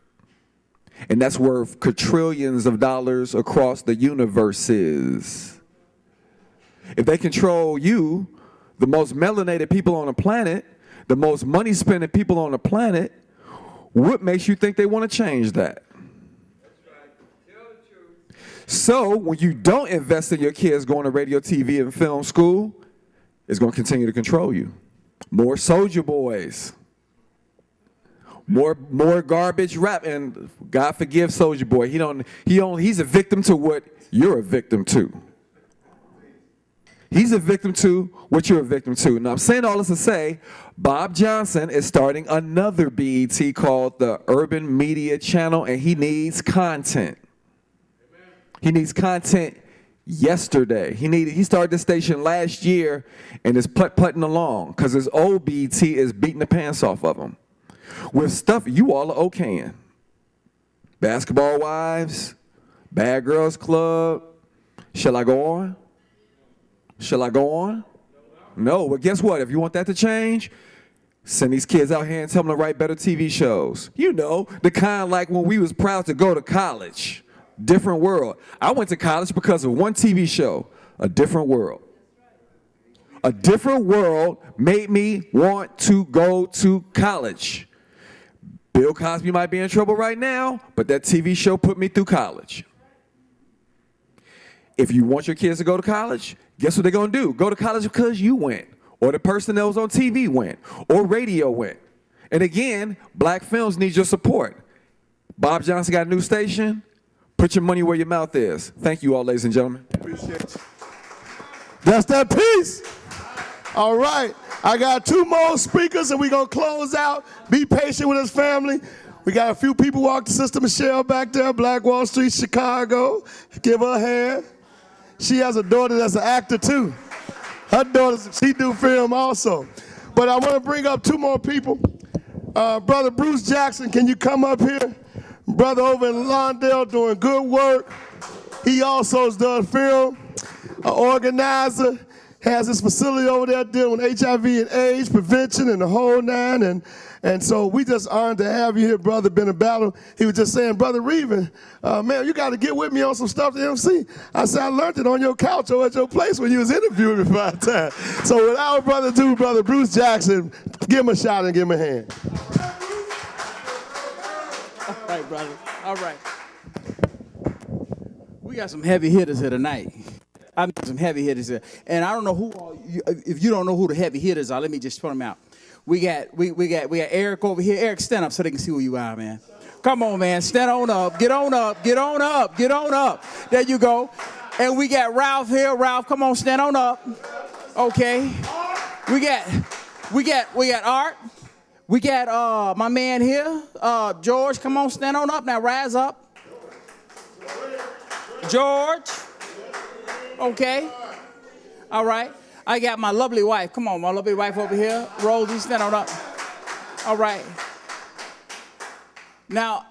And that's worth quadrillions of dollars across the universes. If they control you, the most melanated people on the planet, the most money-spending people on the planet, what makes you think they want to change that? So when you don't invest in your kids going to radio, TV, and film school, it's going to continue to control you. More Soulja Boys. More garbage rap. And God forgive Soulja Boy. He's a victim to what you're a victim to. He's a victim to what you're a victim to. Now I'm saying all this to say, Bob Johnson is starting another BET called the Urban Media Channel, and he needs content. He needs content yesterday. He started this station last year and is putting along because his old BET is beating the pants off of him with stuff you all are okaying. Basketball Wives, Bad Girls Club. Shall I go on? Shall I go on? No, but guess what? If you want that to change, send these kids out here and tell them to write better TV shows. You know, the kind like when we was proud to go to college. Different World. I went to college because of one TV show, A Different World. A Different World made me want to go to college. Bill Cosby might be in trouble right now, but that TV show put me through college. If you want your kids to go to college, guess what they're going to do? Go to college because you went, or the person that was on TV went, or radio went. And again, black films need your support. Bob Johnson got a new station. Put your money where your mouth is. Thank you all, ladies and gentlemen. Appreciate you. That's that piece. All right. I got two more speakers, and we're going to close out. Be patient with his family. We got a few people walk to Sister Michelle back there, Black Wall Street, Chicago. Give her a hand. She has a daughter that's an actor, too. Her daughter, she do film also. But I want to bring up two more people. Brother Bruce Jackson, can you come up here? Brother over in Lawndale doing good work. He also does film, an organizer. has this facility over there dealing with HIV and AIDS prevention and the whole nine. And so we just honored to have you here, brother. Been a battle. He was just saying, Brother Reven, man, you got to get with me on some stuff to MC. I said, I learned it on your couch or at your place when you was interviewing me 5 times. So without further ado, Brother Bruce Jackson, give him a shout and give him a hand. All right, brother. All right. We got some heavy hitters here tonight. I've got some heavy hitters here. And I don't know who, if you don't know who the heavy hitters are, let me just put them out. We got Eric over here. Eric, stand up so they can see who you are, man. Come on, man. Stand on up. Get on up. Get on up. Get on up. There you go. And we got Ralph here. Ralph, come on, stand on up. Okay. We got Art. We got my man here, George. Come on, stand on up now. Rise up. George. Okay. All right. I got my lovely wife. Come on, my lovely wife over here. Rosie, stand on up. All right. Now,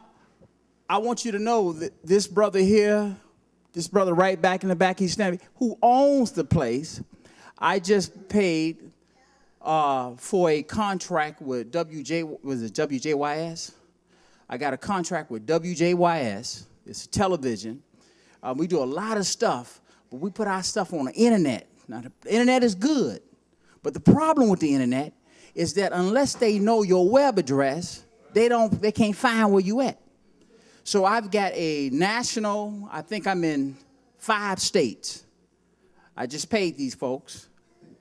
I want you to know that this brother here, this brother right back in the back, he's standing, who owns the place, I just paid for a contract with WJYS? I got a contract with WJYS. It's television. We do a lot of stuff, but we put our stuff on the internet. Now, the internet is good, but the problem with the internet is that unless they know your web address, they can't find where you at. So I've got a national, I think I'm in 5 states. I just paid these folks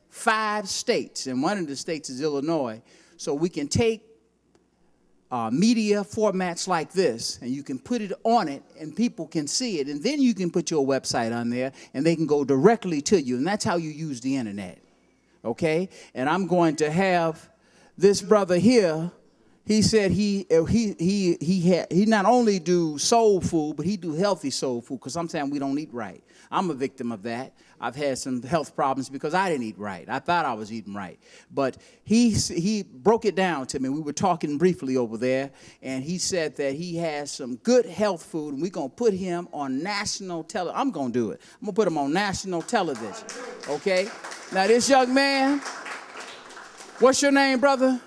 5 states, and one of the states is Illinois. So we can take media formats like this, and you can put it on it, and people can see it, and then you can put your website on there, and they can go directly to you, and that's how you use the internet, okay? And I'm going to have this brother here. He said he not only do soul food, but he do healthy soul food, because sometimes we don't eat right. I'm a victim of that. I've had some health problems because I didn't eat right. I thought I was eating right. But he broke it down to me. We were talking briefly over there, and he said that he has some good health food, and we're going to put him on national television. I'm going to do it. I'm going to put him on national television, okay? Now, this young man, what's your name, brother?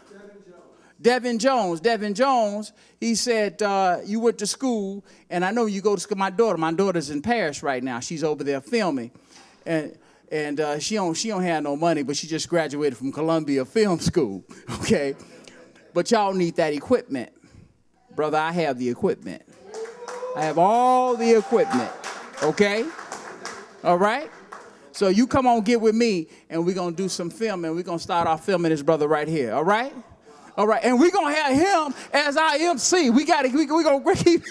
Devin Jones. Devin Jones, he said, you went to school, and I know you go to school. My daughter's in Paris right now. She's over there filming. And she don't have no money, but she just graduated from Columbia Film School, okay? But y'all need that equipment. Brother, I have the equipment. I have all the equipment, okay? All right? So you come on, get with me, and we're going to do some filming. We're going to start off filming this brother right here, all right? All right, and we're going to have him as our MC. We're going to keep...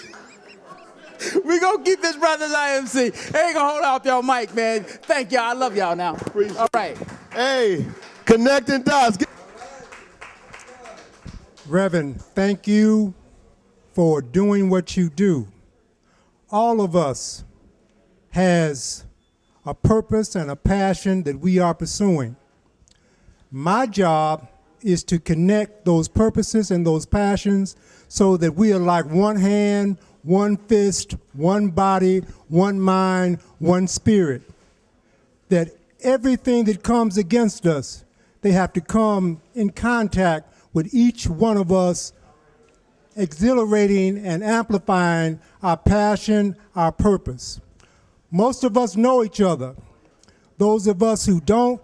We're going to keep this brother's IMC. They ain't going to hold off your mic, man. Thank y'all. I love y'all now. All right. Hey, connecting dots. Reverend, thank you for doing what you do. All of us has a purpose and a passion that we are pursuing. My job is to connect those purposes and those passions so that we are like one hand, one fist, one body, one mind, one spirit. That everything that comes against us, they have to come in contact with each one of us, exhilarating and amplifying our passion, our purpose. Most of us know each other. Those of us who don't,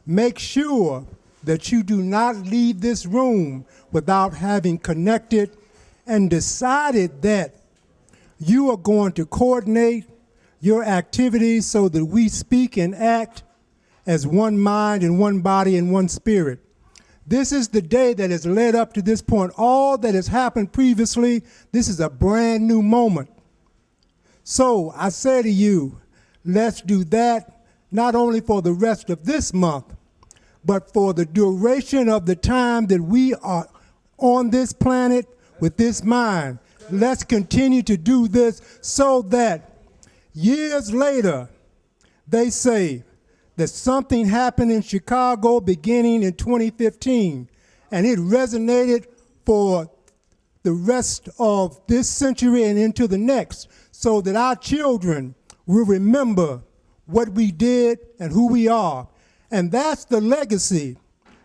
make sure that you do not leave this room without having connected and decided that you are going to coordinate your activities so that we speak and act as one mind and one body and one spirit. This is the day that has led up to this point. All that has happened previously, this is a brand new moment. So I say to you, let's do that not only for the rest of this month, but for the duration of the time that we are on this planet with this mind. Let's continue to do this so that years later, they say that something happened in Chicago beginning in 2015, and it resonated for the rest of this century and into the next, so that our children will remember what we did and who we are. And that's the legacy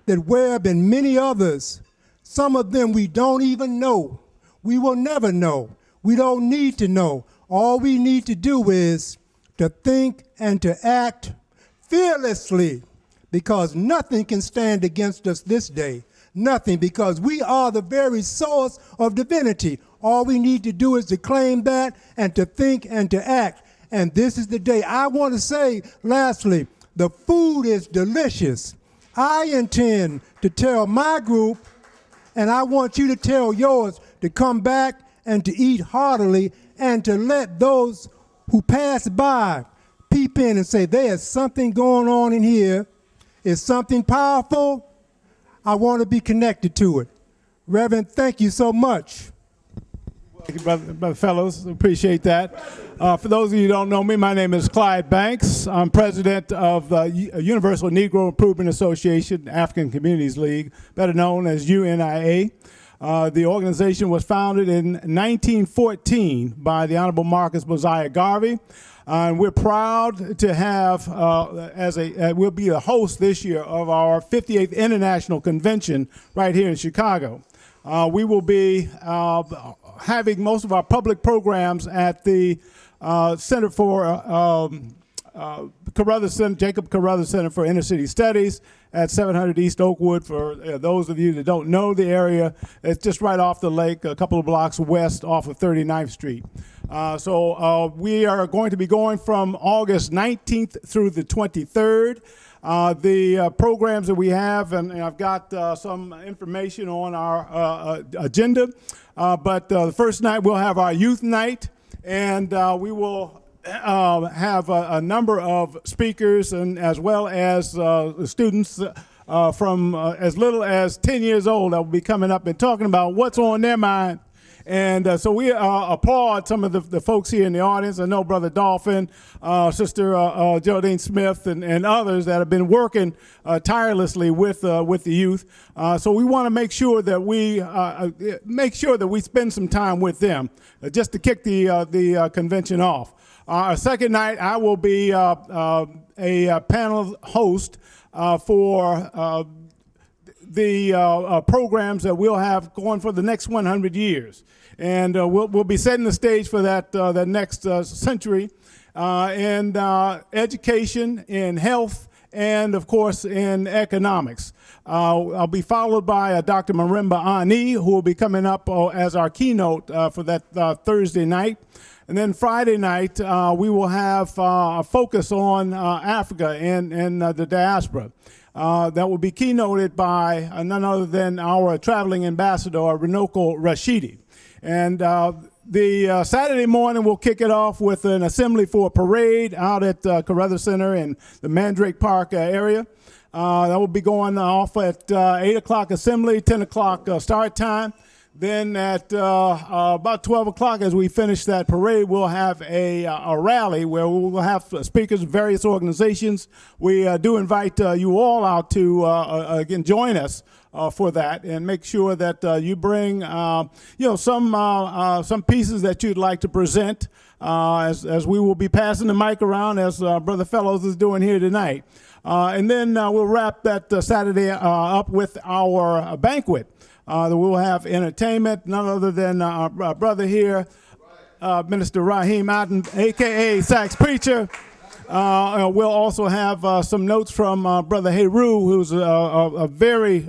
that Webb and many others, some of them we don't even know. We will never know. We don't need to know. All we need to do is to think and to act fearlessly, because nothing can stand against us this day. Nothing, because we are the very source of divinity. All we need to do is to claim that and to think and to act. And this is the day. I want to say, lastly, the food is delicious. I intend to tell my group, and I want you to tell yours, to come back and to eat heartily and to let those who pass by peep in and say, there's something going on in here. It's something powerful. I want to be connected to it. Reverend, thank you so much. Thank you, brother Fellows. Appreciate that. For those of you who don't know me, my name is Clyde Banks. I'm president of the Universal Negro Improvement Association, African Communities League, better known as UNIA. The organization was founded in 1914 by the Honorable Marcus Mosiah Garvey. And we're proud to have, we'll be the host this year of our 58th International Convention right here in Chicago. We will be having most of our public programs at the Center for Jacob Carruthers Center for Inner City Studies at 700 East Oakwood. For those of you that don't know the area, it's just right off the lake, a couple of blocks west off of 39th Street. So we are going to be going from August 19th through the 23rd. The programs that we have, and I've got some information on our agenda, but the first night we'll have our youth night, and we will have a number of speakers, and as well as students from as little as 10 years old that will be coming up and talking about what's on their mind. And so we applaud some of the folks here in the audience. I know Brother Dolphin, Sister Geraldine Smith, and others that have been working tirelessly with the youth. So we want to make sure that we spend some time with them, just to kick the convention off. Our second night, I will be a panel host for the programs that we'll have going for the next 100 years. And we'll be setting the stage for that next century in education, in health, and of course in economics. I'll be followed by Dr. Marimba Ani, who will be coming up as our keynote for that Thursday night. And then Friday night, we will have a focus on Africa and the diaspora. That will be keynoted by none other than our traveling ambassador, Runoko Rashidi. And the Saturday morning, we'll kick it off with an assembly for a parade out at Carruthers Center in the Mandrake Park area. That will be going off at 8 o'clock assembly, 10 o'clock start time. Then at about 12 o'clock, as we finish that parade, we'll have a rally where we will have speakers of various organizations. We do invite you all out to, again, join us for that, and make sure that you bring, some pieces that you'd like to present, as we will be passing the mic around, as Brother Fellows is doing here tonight. And then we'll wrap that Saturday up with our banquet. We'll have entertainment, none other than our brother here, Minister Raheem Atten, a.k.a. Sax Preacher. We'll also have some notes from Brother Heru, who's a very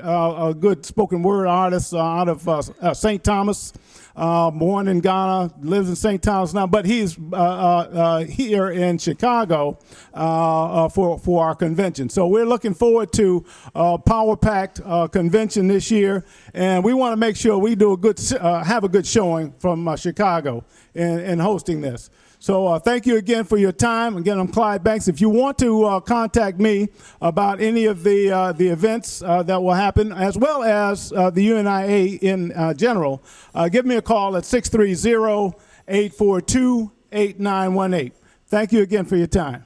good spoken word artist out of St. Thomas. Born in Ghana, lives in St. Thomas now, but he's here in Chicago for our convention. So we're looking forward to a power-packed convention this year, and we want to make sure we do have a good showing from Chicago in hosting this. So thank you again for your time. Again, I'm Clyde Banks. If you want to contact me about any of the events that will happen, as well as the UNIA in general, give me a call at 630-842-8918. Thank you again for your time.